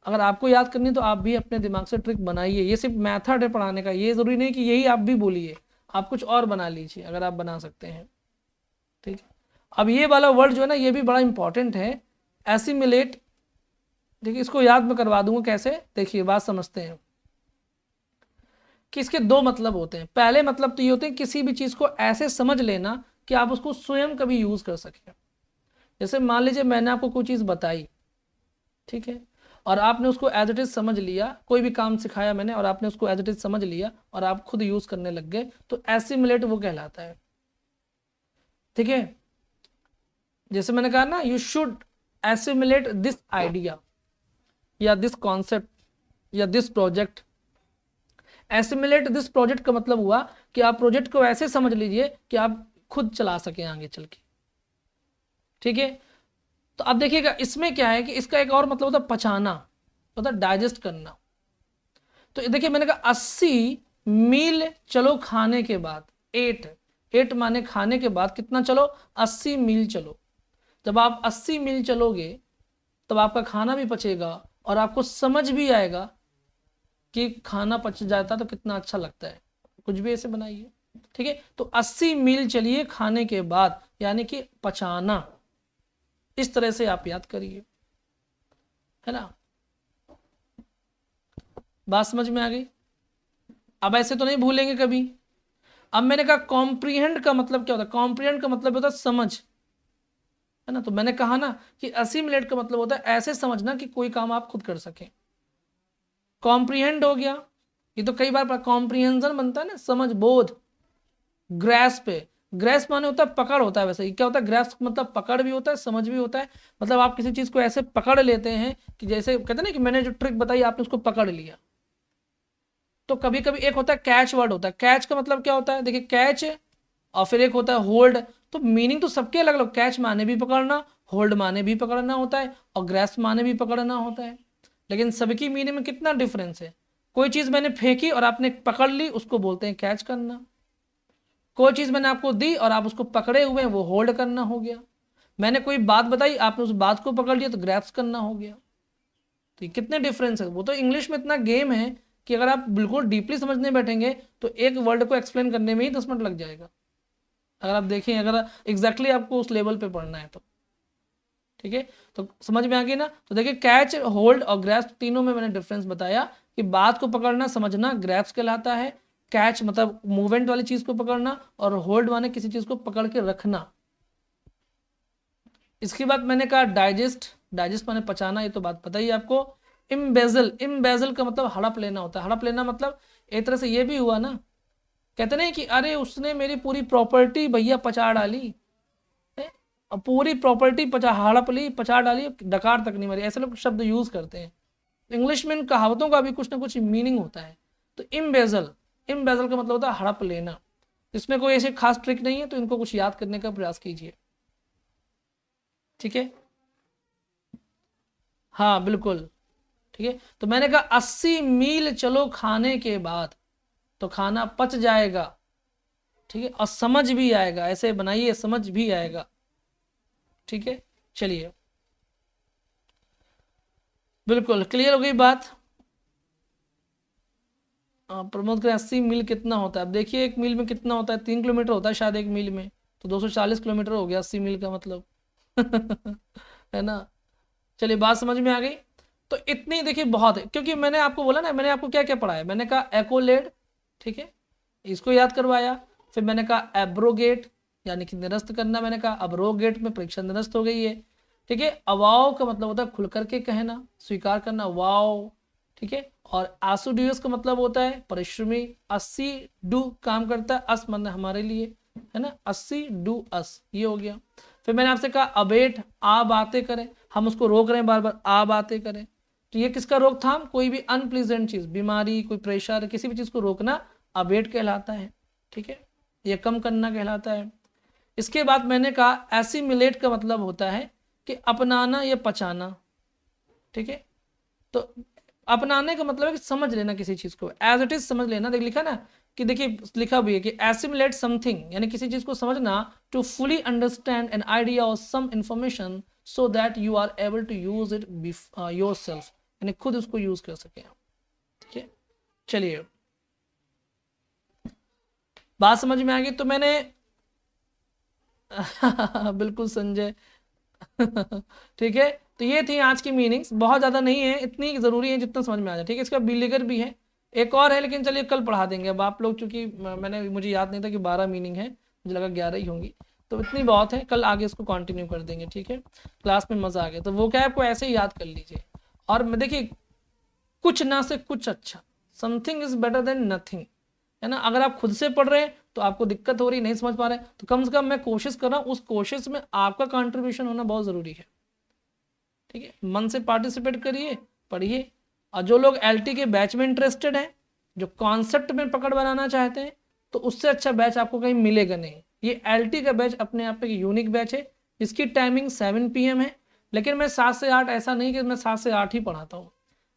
A: अगर आपको याद करनी तो आप भी अपने दिमाग से ट्रिक बनाइए, ये सिर्फ मेथड है पढ़ाने का, ये जरूरी नहीं कि यही आप भी बोलिए, आप कुछ और बना लीजिए अगर आप बना सकते हैं। ठीक है, अब ये वाला वर्ड जो है ना, ये भी बड़ा इंपॉर्टेंट है, एसिमिलेट। देखिए, इसको याद में करवा दूंगा कैसे, देखिए बात समझते हैं कि इसके दो मतलब होते हैं। पहले मतलब तो ये होते हैं किसी भी चीज को ऐसे समझ लेना कि आप उसको स्वयं कभी यूज कर सकें। जैसे मान लीजिए मैंने आपको कोई चीज बताई, ठीक है, और आपने उसको एज इट इज समझ लिया, कोई भी काम सिखाया मैंने और आपने उसको एज इट इज समझ लिया और आप खुद यूज करने लग गए, तो एसिमुलेट वो कहलाता है। ठीक है, जैसे मैंने कहा ना, you should assimilate this idea या दिस कॉन्सेप्ट या this project. Assimilate this project का मतलब हुआ कि आप प्रोजेक्ट को ऐसे समझ लीजिए कि आप खुद चला सकें आगे चल के। ठीक है, तो अब देखिएगा इसमें क्या है कि इसका एक और मतलब होता है पचाना, मतलब डाइजेस्ट करना। तो देखिए मैंने कहा 80 मील चलो खाने के बाद, 8 माने खाने के बाद कितना चलो, 80 मील चलो। जब आप 80 मील चलोगे तब आपका खाना भी पचेगा और आपको समझ भी आएगा कि खाना पच जाता तो कितना अच्छा लगता है। कुछ भी ऐसे बनाइए। ठीक है, तो 80 मील चलिए खाने के बाद, यानी कि पचाना, इस तरह से आप याद करिए, है ना। बात समझ में आ गई। अब ऐसे तो नहीं भूलेंगे कभी। अब मैंने कहा कॉम्प्रीहेंड का मतलब क्या होता है, कॉम्प्रीहेंड का मतलब होता है समझ, है ना। तो मैंने कहा ना कि असिमिलेट का मतलब होता है ऐसे समझना कि कोई काम आप खुद कर सकें। कॉम्प्रीहेंड हो गया, ये तो कई बार कॉम्प्रीहेंशन बनता है ना, समझ, बोध। ग्रेस्प पे, ग्रेस्प माने होता है पकड़, होता है वैसे ही क्या होता है, ग्रेस्प मतलब पकड़ भी होता है, समझ भी होता है। मतलब आप किसी चीज को ऐसे पकड़ लेते हैं कि जैसे कहते हैं ना कि मैंने जो ट्रिक बताई आपने उसको पकड़ लिया। तो कभी कभी एक होता है कैच वर्ड होता है, कैच का मतलब क्या होता है, देखिए कैच, और फिर एक होता है होल्ड। तो मीनिंग तो सबके अलग अलग, कैच माने भी पकड़ना, होल्ड माने भी पकड़ना होता है, और ग्रेस्प माने भी पकड़ना होता है, लेकिन सबकी मीनिंग में कितना डिफरेंस है। कोई चीज मैंने फेंकी और आपने पकड़ ली, उसको बोलते हैं कैच करना। कोई चीज मैंने आपको दी और आप उसको पकड़े हुए हैं, वो होल्ड करना हो गया। मैंने कोई बात बताई, आपने उस बात को पकड़ लिया, तो ग्रैप्स करना हो गया। तो कितने डिफरेंस है। वो तो इंग्लिश में इतना गेम है कि अगर आप बिल्कुल डीपली समझने बैठेंगे तो एक वर्ड को एक्सप्लेन करने में ही 10 मिनट लग जाएगा, अगर आप देखें, अगर एग्जैक्टली आपको उस लेवल पे पढ़ना है तो। ठीक है, तो समझ में आ गई ना। तो देखिए कैच, होल्ड और ग्रैस्प, तीनों में मैंने डिफरेंस बताया कि बात को पकड़ना समझना ग्रैप्स कहलाता है, कैच मतलब मूवमेंट वाली चीज को पकड़ना, और होल्ड माने किसी चीज को पकड़ के रखना। इसके बाद मैंने कहा डाइजेस्ट, डाइजेस्ट माने पचाना, ये तो बात पता ही आपको। इम्बेजल, इम्बेजल का मतलब हड़प लेना होता है। हड़प लेना मतलब एक तरह से ये भी हुआ ना, कहते नहीं कि अरे उसने मेरी पूरी प्रॉपर्टी भैया पचा डाली, और पूरी प्रॉपर्टी पचा, हड़प ली, पचा डाली, डकार तक नहीं मरी, ऐसे लोग शब्द यूज करते हैं। इंग्लिश में इन कहावतों का भी कुछ ना कुछ मीनिंग होता है। तो इम्बेजल, इम्बेजल का मतलब होता है हड़प लेना। इसमें कोई ऐसे खास ट्रिक नहीं है, तो इनको कुछ याद करने का प्रयास कीजिए। ठीक है, हाँ बिल्कुल। ठीक है, तो मैंने कहा 80 मील चलो खाने के बाद, तो खाना पच जाएगा। ठीक है, और समझ भी आएगा, ऐसे बनाइए समझ भी आएगा। ठीक है, चलिए, बिल्कुल क्लियर हो गई बात। प्रमोद करें 80 मील कितना होता है। अब देखिए एक मील में कितना होता है, 3 किलोमीटर होता है शायद एक मील में, तो 240 किलोमीटर हो गया 80 मील का मतलब। है ना। चलिए बात समझ में आ गई। तो इतनी देखिए बहुत है, क्योंकि मैंने आपको बोला ना, मैंने आपको क्या क्या पढ़ाया, मैंने कहा एकोलेड, ठीक है, इसको याद करवाया। फिर मैंने कहा एब्रोगेट यानी कि निरस्त करना, मैंने कहा अब्रोगेट में परीक्षा निरस्त हो गई है, ठीक है। अवाव का मतलब होता है खुल करके कहना, स्वीकार करना, वाव, ठीक है। और आसुड्यूस का मतलब होता है परिश्रमी, अस्सी डू काम करता है, अस मतलब हमारे लिए, है ना, अस्सी डू अस, ये हो गया। फिर मैंने आपसे कहा अबेट, आ बातें करें, हम उसको रोक रहे हैं बार बार, आ बातें करें, तो ये किसका रोकथाम, कोई भी अनप्लीजेंट चीज, बीमारी, कोई प्रेशर, किसी भी चीज को रोकना अबेट कहलाता है, ठीक है, ये कम करना कहलाता है। इसके बाद मैंने कहा एसिमिलेट का मतलब होता है कि अपनाना या पचाना, ठीक है। तो अपनाने का मतलब है कि समझ लेना किसी चीज को, एज इट इज समझ लेना। देख लिखा ना कि देखिए लिखा भी है कि एसिमुलेट समथिंग यानी किसी चीज को समझना, to fully understand an idea और some information so that you are able to use it yourself, यानी खुद उसको यूज कर सके, ठीक है। चलिए बात समझ में आ गई। तो मैंने बिल्कुल संजय ठीक है। तो ये थी आज की मीनिंग्स, बहुत ज़्यादा नहीं है, इतनी ज़रूरी है जितना समझ में आ जाए, ठीक है। इसका बिलीगर भी है, एक और है, लेकिन चलिए कल पढ़ा देंगे। अब आप लोग चूंकि मुझे याद नहीं था कि 12 मीनिंग है, मुझे लगा 11 ही होंगी, तो इतनी बहुत है, कल आगे इसको कंटिन्यू कर देंगे, ठीक है। क्लास में मज़ा आ गया तो वो क्या आपको ऐसे ही याद कर लीजिए। और देखिए कुछ ना से कुछ अच्छा, something is better than nothing, है ना। अगर आप खुद से पढ़ रहे हैं तो आपको दिक्कत हो रही, नहीं समझ पा रहे, तो कम से कम मैं कोशिश कर रहा हूँ, उस कोशिश में आपका कंट्रीब्यूशन होना बहुत ज़रूरी है, ठीक है। मन से पार्टिसिपेट करिए, पढ़िए। और जो लोग एलटी के बैच में इंटरेस्टेड हैं, जो कॉन्सेप्ट में पकड़ बनाना चाहते हैं, तो उससे अच्छा बैच आपको कहीं मिलेगा नहीं। ये एलटी का बैच अपने आप में यूनिक बैच है, इसकी टाइमिंग 7 PM है, लेकिन मैं 7 से 8 ऐसा नहीं कि मैं 7 से 8 ही पढ़ाता हूँ।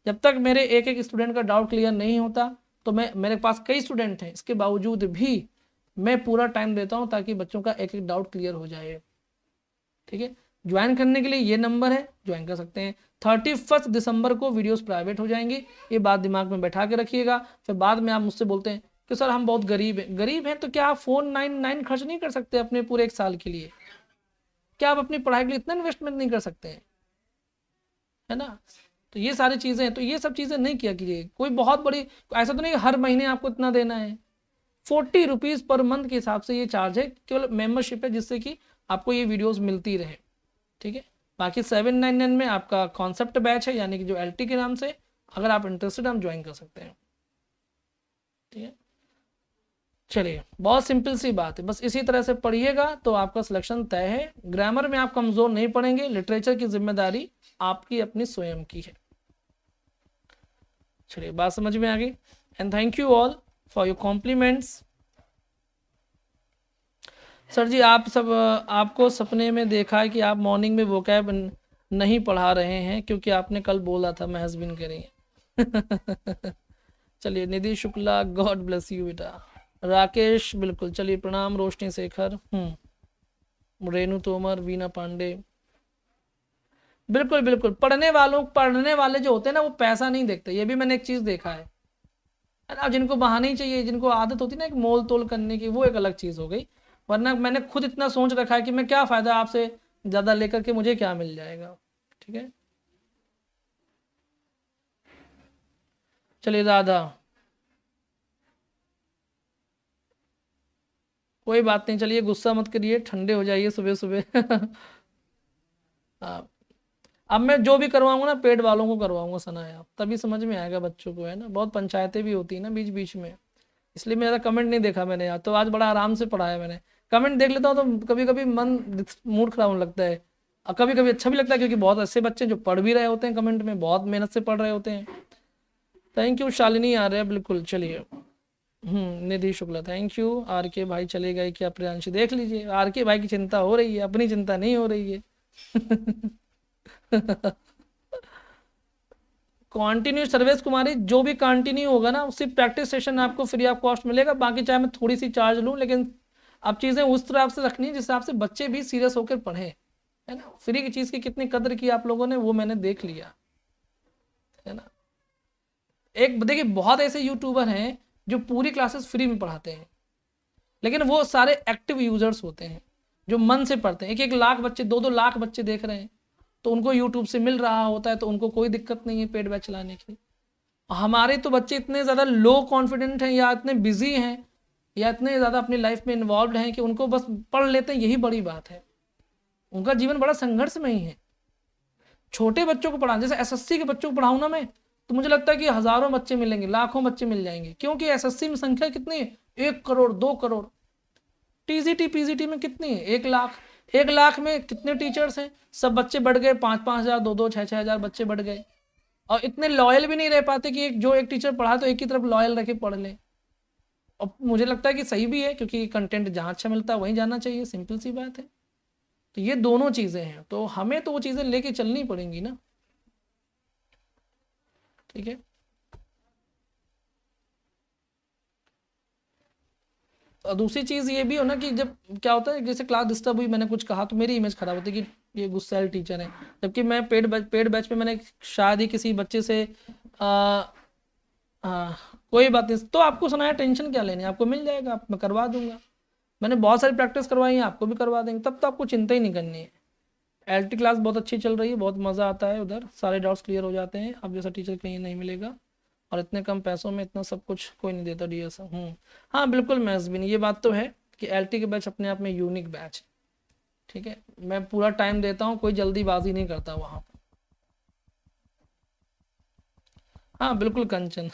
A: जब तक मेरे एक एक स्टूडेंट का डाउट क्लियर नहीं होता, तो मेरे पास कई स्टूडेंट हैं, इसके बावजूद भी मैं पूरा टाइम देता हूँ ताकि बच्चों का एक एक डाउट क्लियर हो जाए, ठीक है। ज्वाइन करने के लिए ये नंबर है, ज्वाइन कर सकते हैं। 31 दिसंबर को वीडियोस प्राइवेट हो जाएंगी, ये बात दिमाग में बैठा के रखिएगा। फिर बाद में आप मुझसे बोलते हैं कि सर हम बहुत गरीब हैं, तो क्या आप 499 खर्च नहीं कर सकते अपने पूरे 1 साल के लिए? क्या आप अपनी पढ़ाई के लिए इतना इन्वेस्टमेंट नहीं कर सकते हैं, है ना। तो ये सारी चीज़ें, तो ये सब चीज़ें नहीं किया कीजिए। कोई बहुत बड़ी ऐसा तो नहीं हर महीने आपको इतना देना है, 40 रुपीज़ पर मंथ के हिसाब से ये चार्ज है, केवल मेंबरशिप है, जिससे कि आपको ये वीडियोस मिलती रहे, ठीक है। बाकी 799 में आपका कॉन्सेप्ट बैच है, यानी कि जो एलटी के नाम से, अगर आप इंटरेस्टेड हम ज्वाइन कर सकते हैं, ठीक है। चलिए बहुत सिंपल सी बात है, बस इसी तरह से पढ़िएगा तो आपका सिलेक्शन तय है। ग्रामर में आप कमज़ोर नहीं पड़ेंगे, लिटरेचर की जिम्मेदारी आपकी अपनी स्वयं की है। चलिए बात समझ में आ गई। And thank you all for your compliments. Sir ji आप सब, आपको सपने में देखा है कि आप मॉर्निंग में वोकैब नहीं पढ़ा रहे हैं, क्योंकि आपने कल बोला था मैं हस्बैंड करेंगे चलिए निधि शुक्ला, गॉड ब्लेस यू बेटा। राकेश बिल्कुल, चलिए प्रणाम। रोशनी शेखर, रेणु तोमर, वीना पांडे, बिल्कुल बिल्कुल। पढ़ने वाले जो होते हैं ना, वो पैसा नहीं देखते, ये भी मैंने एक चीज़ देखा है ना। जिनको बहाने ही चाहिए, जिनको आदत होती है ना एक मोल तोल करने की, वो एक अलग चीज़ हो गई। वरना मैंने खुद इतना सोच रखा है कि मैं क्या फ़ायदा आपसे ज़्यादा लेकर के, मुझे क्या मिल जाएगा, ठीक है। चलिए राधा, कोई बात नहीं, चलिए गुस्सा मत करिए, ठंडे हो जाइए सुबह सुबह हाँ, अब मैं जो भी करवाऊंगा ना पेड वालों को करवाऊंगा सनाया, तभी समझ में आएगा बच्चों को, है ना। बहुत पंचायतें भी होती है ना बीच बीच में, इसलिए मेरा कमेंट नहीं देखा मैंने यार, तो आज बड़ा आराम से पढ़ाया मैंने। कमेंट देख लेता हूँ तो कभी कभी मूड खराब होने लगता है, और कभी कभी अच्छा भी लगता है, क्योंकि बहुत ऐसे बच्चे जो पढ़ भी रहे होते हैं, कमेंट में बहुत मेहनत से पढ़ रहे होते हैं। थैंक यू शालिनी आ रहे हैं, बिल्कुल। चलिए निधि शुक्ला, थैंक यू। आर के भाई चले गए क्या? प्रियांशी देख लीजिए, आर के भाई की चिंता हो रही है, अपनी चिंता नहीं हो रही है कंटिन्यू सर्विस कुमारी, जो भी कंटिन्यू होगा ना, उसी प्रैक्टिस सेशन आपको फ्री ऑफ कॉस्ट मिलेगा। बाकी चाहे मैं थोड़ी सी चार्ज लूँ, लेकिन अब चीज़ें उस तरह से रखनी है जिस हिसाब से बच्चे भी सीरियस होकर पढ़ें, है ना। फ्री की चीज़ की कितनी कदर की आप लोगों ने, वो मैंने देख लिया, है ना। एक देखिए बहुत ऐसे यूट्यूबर हैं जो पूरी क्लासेस फ्री में पढ़ाते हैं, लेकिन वो सारे एक्टिव यूजर्स होते हैं जो मन से पढ़ते हैं। 1-1 लाख बच्चे, 2-2 लाख बच्चे देख रहे हैं, तो उनको यूट्यूब से मिल रहा होता है, तो उनको कोई दिक्कत नहीं है पेड बैच चलाने की। हमारे तो बच्चे इतने ज़्यादा लो कॉन्फिडेंट हैं, या इतने बिजी हैं, या इतने ज़्यादा अपनी लाइफ में इन्वॉल्व हैं कि उनको बस पढ़ लेते हैं, यही बड़ी बात है। उनका जीवन बड़ा संघर्ष में ही है। छोटे बच्चों को पढ़ाना, जैसे एसएससी के बच्चों को पढ़ाऊँ ना मैं, तो मुझे लगता है कि हज़ारों बच्चे मिलेंगे, लाखों बच्चे मिल जाएंगे, क्योंकि एसएससी में संख्या कितनी है, 1 करोड़ 2 करोड़। टीजीटी पीजीटी में कितनी है, 1 लाख। 1 लाख में कितने टीचर्स हैं, सब बच्चे बढ़ गए, 5-5 हज़ार 2-2 6-6 हज़ार बच्चे बढ़ गए। और इतने लॉयल भी नहीं रह पाते कि एक टीचर पढ़ा तो एक ही तरफ लॉयल रखे पढ़ ले। और मुझे लगता है कि सही भी है, क्योंकि कंटेंट जहाँ अच्छा मिलता है वहीं जाना चाहिए, सिंपल सी बात है। तो ये दोनों चीज़ें हैं, तो हमें तो वो चीज़ें लेके चलनी पड़ेंगी ना, ठीक है। और दूसरी चीज़ ये भी हो ना कि जब क्या होता है, जैसे क्लास डिस्टर्ब हुई, मैंने कुछ कहा तो मेरी इमेज खराब होती है कि ये गुस्सैल टीचर है, जबकि मैं पेड बैच में मैंने शायद ही किसी बच्चे से कोई बात नहीं, तो आपको सुनाया, टेंशन क्या लेनी, आपको मिल जाएगा, मैं करवा दूंगा। मैंने बहुत सारी प्रैक्टिस करवाई है, आपको भी करवा देंगे, तब तो आपको चिंता ही नहीं करनी है। एलटी क्लास बहुत अच्छी चल रही है, बहुत मज़ा आता है उधर, सारे डाउट्स क्लियर हो जाते हैं, अब जैसा टीचर कहीं नहीं मिलेगा, और इतने कम पैसों में इतना सब कुछ कोई नहीं देता डीएस। हाँ बिल्कुल मैज़बीन, ये बात तो है कि एलटी के बैच अपने आप में यूनिक बैच है, ठीक है। मैं पूरा टाइम देता हूँ, कोई जल्दीबाजी नहीं करता वहाँ पर। हाँ बिल्कुल कंचन।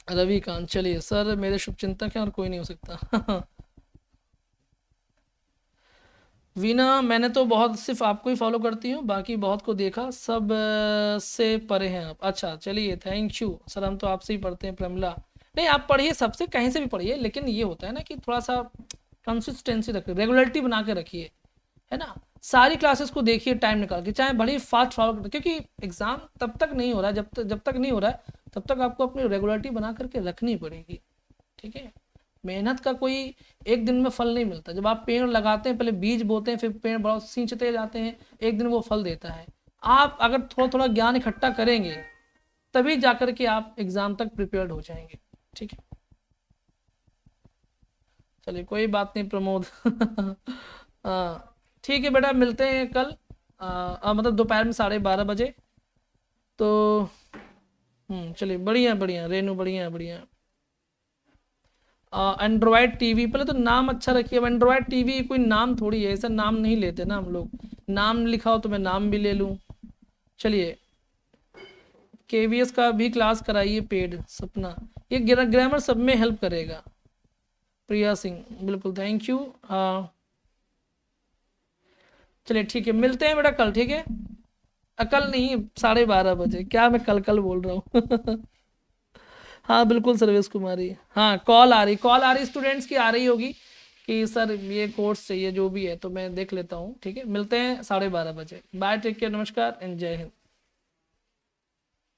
A: रविकांत, चलिए सर मेरे शुभचिंतक हैं और कोई नहीं हो सकता। वीना, मैंने तो बहुत सिर्फ आपको ही फॉलो करती हूँ, बाकी बहुत को देखा, सब से परे हैं आप। अच्छा चलिए, थैंक यू सर, हम तो आपसे ही पढ़ते हैं। प्रमिला, नहीं आप पढ़िए, सबसे कहीं से भी पढ़िए, लेकिन ये होता है ना कि थोड़ा सा कंसिस्टेंसी रखिए, रेगुलरिटी बना के रखिए, है ना। सारी क्लासेस को देखिए टाइम निकाल के, चाहे बड़ी फास्ट फॉलो, क्योंकि एग्जाम तब तक नहीं हो रहा है, जब तक नहीं हो रहा है तब तक आपको अपनी रेगुलरिटी बना करके रखनी पड़ेगी, ठीक है। मेहनत का कोई एक दिन में फल नहीं मिलता। जब आप पेड़ लगाते हैं, पहले बीज बोते हैं, फिर पेड़ बड़ा सींचते जाते हैं, एक दिन वो फल देता है। आप अगर थोड़ा थोड़ा ज्ञान इकट्ठा करेंगे, तभी जाकर के आप एग्जाम तक प्रिपेयर्ड हो जाएंगे, ठीक है। चलिए कोई बात नहीं प्रमोद। ठीक है बेटा, मिलते हैं कल, मतलब दोपहर में 12:30 बजे। तो चलिए, बढ़िया बढ़िया रेनू, बढ़िया बढ़िया। एंड्रॉयड टीवी, पहले तो नाम अच्छा रखिए। अब एंड्रॉयड टीवी कोई नाम थोड़ी है, ऐसा नाम नहीं लेते ना हम लोग, नाम लिखा हो तो मैं नाम भी ले लूँ। चलिए, केवीएस का भी क्लास कराइए पेड, सपना, ये ग्रामर सब में हेल्प करेगा। प्रिया सिंह, बिल्कुल थैंक यू। चलिए ठीक है, मिलते हैं बेटा कल, ठीक है। कल नहीं, 12:30 बजे, क्या मैं कल कल बोल रहा हूँ। हाँ बिल्कुल सर्वेश कुमारी, हाँ कॉल आ रही स्टूडेंट्स की आ रही होगी कि सर ये कोर्स चाहिए, जो भी है, तो मैं देख लेता हूँ, ठीक है। मिलते हैं 12:30 बजे। बाय, टेक केयर, नमस्कार एंड जय हिंद।